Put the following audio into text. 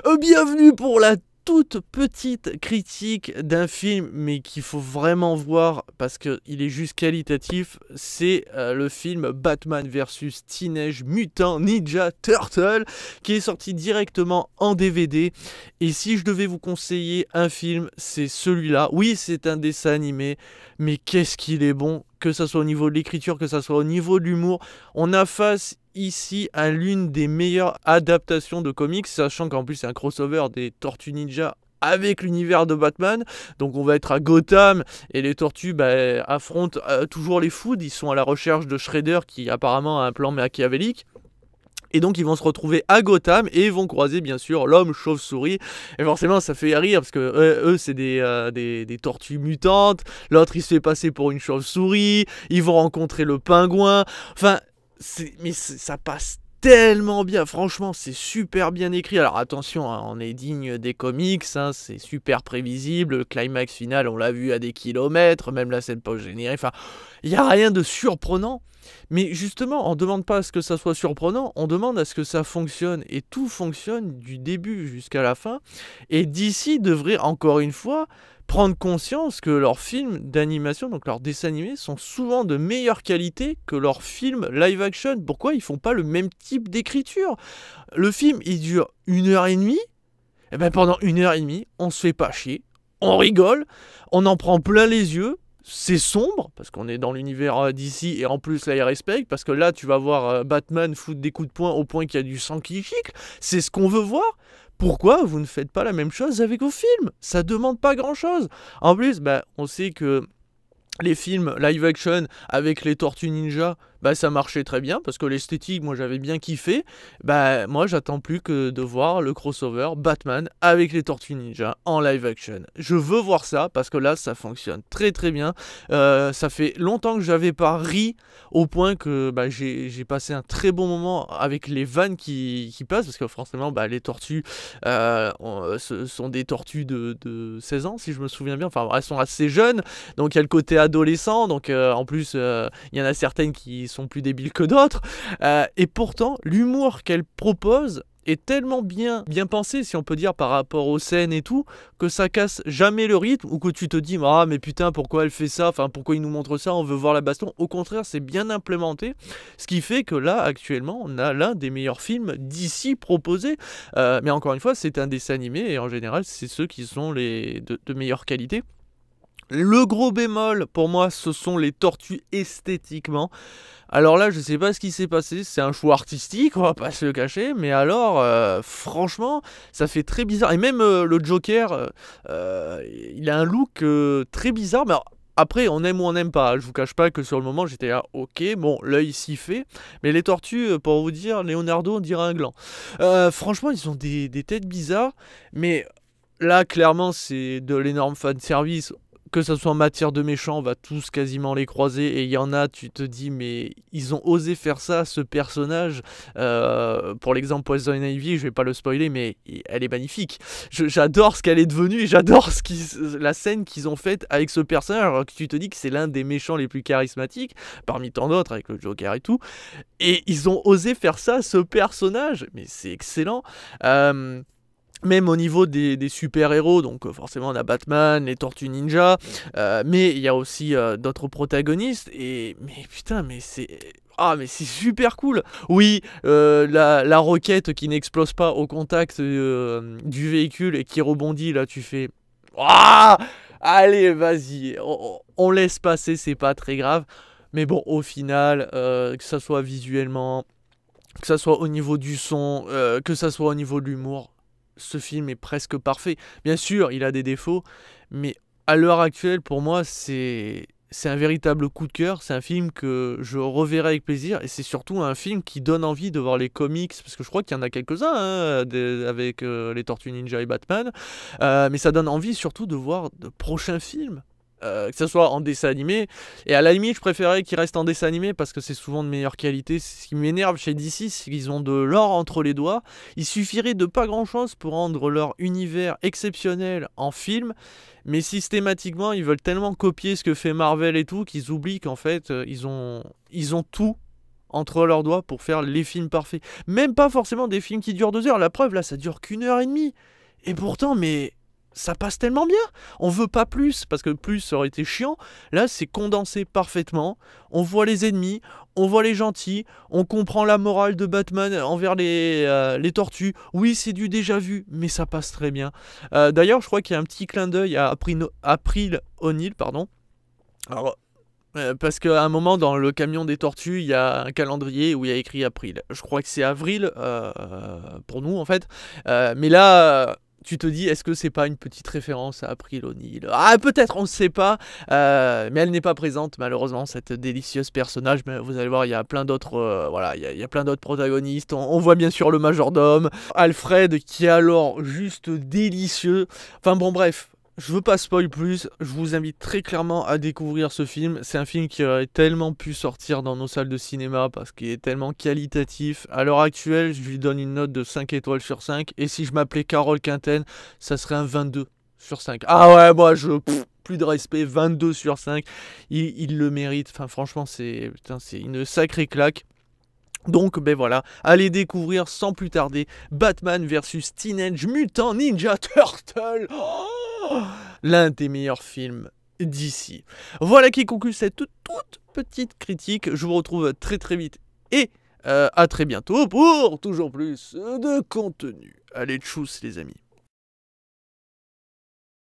Bienvenue pour la toute petite critique d'un film, mais qu'il faut vraiment voir parce qu'il est juste qualitatif. C'est le film Batman vs Teenage Mutant Ninja Turtle qui est sorti directement en DVD. Et si je devais vous conseiller un film, c'est celui-là. Oui, c'est un dessin animé, mais qu'est-ce qu'il est bon, que ça soit au niveau de l'écriture, que ça soit au niveau de l'humour. On a face ici à l'une des meilleures adaptations de comics, sachant qu'en plus c'est un crossover des Tortues Ninja avec l'univers de Batman. Donc on va être à Gotham et les tortues affrontent toujours les Foods. Ils sont à la recherche de Shredder qui apparemment a un plan machiavélique. Et donc ils vont se retrouver à Gotham et ils vont croiser bien sûr l'homme chauve-souris. Et forcément ça fait rire parce que eux c'est des tortues mutantes. L'autre il se fait passer pour une chauve-souris. Ils vont rencontrer le pingouin. Enfin, ça passe tellement bien, franchement c'est super bien écrit. Alors attention, hein, on est digne des comics, hein, c'est super prévisible, le climax final on l'a vu à des kilomètres, même la scène post-générique, enfin il n'y a rien de surprenant. Mais justement, on ne demande pas à ce que ça soit surprenant, on demande à ce que ça fonctionne. Et tout fonctionne du début jusqu'à la fin. Et DC devrait encore une fois prendre conscience que leurs films d'animation, donc leurs dessins animés, sont souvent de meilleure qualité que leurs films live action. Pourquoi ils font pas le même type d'écriture? Le film, il dure 1h30. Et ben pendant 1h30, on se fait pas chier, on rigole, on en prend plein les yeux. C'est sombre, parce qu'on est dans l'univers d'ici, et en plus là il respecte, parce que là tu vas voir Batman foutre des coups de poing au point qu'il y a du sang qui gicle, c'est ce qu'on veut voir. Pourquoi vous ne faites pas la même chose avec vos films? Ça demande pas grand chose. En plus, on sait que les films live action avec les Tortues Ninja, ça marchait très bien parce que l'esthétique, moi j'avais bien kiffé. Moi j'attends plus que de voir le crossover Batman avec les Tortues Ninja en live action. Je veux voir ça parce que là ça fonctionne très très bien. Ça fait longtemps que j'avais pas ri au point que j'ai passé un très bon moment avec les vannes qui passent parce que forcément les tortues ce sont des tortues de 16 ans si je me souviens bien. Enfin elles sont assez jeunes, donc il y a le côté adolescent, donc en plus il y en a certaines qui sont plus débiles que d'autres, et pourtant l'humour qu'elle propose est tellement bien pensé, si on peut dire, par rapport aux scènes et tout, que ça casse jamais le rythme, ou que tu te dis ah mais putain pourquoi elle fait ça, enfin pourquoi il nous montre ça, on veut voir la baston. Au contraire, c'est bien implémenté, ce qui fait que là actuellement on a l'un des meilleurs films d'ici proposés, mais encore une fois c'est un dessin animé et en général c'est ceux qui sont de meilleure qualité. Le gros bémol, pour moi, ce sont les tortues esthétiquement. Alors là, je sais pas ce qui s'est passé, c'est un choix artistique, on va pas se le cacher, mais alors, franchement, ça fait très bizarre. Et même le Joker, il a un look très bizarre, mais alors, après, on aime ou on n'aime pas. Je vous cache pas que sur le moment, j'étais là, ok, bon, l'œil s'y fait. Mais les tortues, pour vous dire, Leonardo, on dirait un gland. Franchement, ils ont des têtes bizarres, mais là, clairement, c'est de l'énorme fanservice. Que ce soit en matière de méchants, on va tous quasiment les croiser. Et il y en a, tu te dis, mais ils ont osé faire ça, ce personnage. Pour l'exemple Poison Ivy, je vais pas le spoiler, mais elle est magnifique. J'adore ce qu'elle est devenue, et j'adore la scène qu'ils ont faite avec ce personnage. Alors que tu te dis que c'est l'un des méchants les plus charismatiques, parmi tant d'autres, avec le Joker et tout. Et ils ont osé faire ça, ce personnage. Mais c'est excellent. Même au niveau des super-héros, donc forcément on a Batman, les Tortues Ninja, mais il y a aussi d'autres protagonistes, mais putain, mais c'est... Ah mais c'est super cool. Oui, la roquette qui n'explose pas au contact du véhicule et qui rebondit, là tu fais... Ah, allez, vas-y, on laisse passer, c'est pas très grave. Mais bon, au final, que ça soit visuellement, que ça soit au niveau du son, que ça soit au niveau de l'humour, ce film est presque parfait. Bien sûr, il a des défauts, mais à l'heure actuelle, pour moi, c'est un véritable coup de cœur. C'est un film que je reverrai avec plaisir, et c'est surtout un film qui donne envie de voir les comics, parce que je crois qu'il y en a quelques-uns avec les Tortues Ninja et Batman, mais ça donne envie surtout de voir de prochains films. Que ce soit en dessin animé, et à la limite je préférais qu'ils restent en dessin animé parce que c'est souvent de meilleure qualité. Ce qui m'énerve chez DC, c'est qu'ils ont de l'or entre les doigts. Il suffirait de pas grand chose pour rendre leur univers exceptionnel en film, mais systématiquement ils veulent tellement copier ce que fait Marvel et tout qu'ils oublient qu'en fait ils ont tout entre leurs doigts pour faire les films parfaits. Même pas forcément des films qui durent 2 heures. La preuve, là, ça dure qu'1 heure et demie. Et pourtant, mais ça passe tellement bien. On veut pas plus, parce que plus ça aurait été chiant. Là, c'est condensé parfaitement. On voit les ennemis, on voit les gentils, on comprend la morale de Batman envers les tortues. Oui, c'est du déjà vu, mais ça passe très bien. D'ailleurs, je crois qu'il y a un petit clin d'œil à April O'Neil, pardon. Alors, parce qu'à un moment, dans le camion des tortues, il y a un calendrier où il y a écrit April. Je crois que c'est avril, pour nous, en fait. Mais là, tu te dis, est-ce que c'est pas une petite référence à April O'Neil? Ah, peut-être, on ne sait pas. Mais elle n'est pas présente, malheureusement, cette délicieuse personnage. Mais vous allez voir, il y a plein d'autres voilà, il y a plein d'autres protagonistes. On voit bien sûr le majordome. Alfred, qui est alors juste délicieux. Enfin bon, bref. Je veux pas spoil plus, je vous invite très clairement à découvrir ce film. C'est un film qui aurait tellement pu sortir dans nos salles de cinéma parce qu'il est tellement qualitatif. À l'heure actuelle, je lui donne une note de 5 étoiles sur 5. Et si je m'appelais Carole Quinten, ça serait un 22 sur 5. Ah ouais, moi plus de respect, 22 sur 5. Il le mérite. Enfin, franchement, c'est une sacrée claque. Donc ben voilà, allez découvrir sans plus tarder Batman vs Teenage Mutant Ninja Turtle. L'un des meilleurs films d'ici. Voilà qui conclut cette toute petite critique. Je vous retrouve très très vite et à très bientôt pour toujours plus de contenu. Allez, tchuss les amis.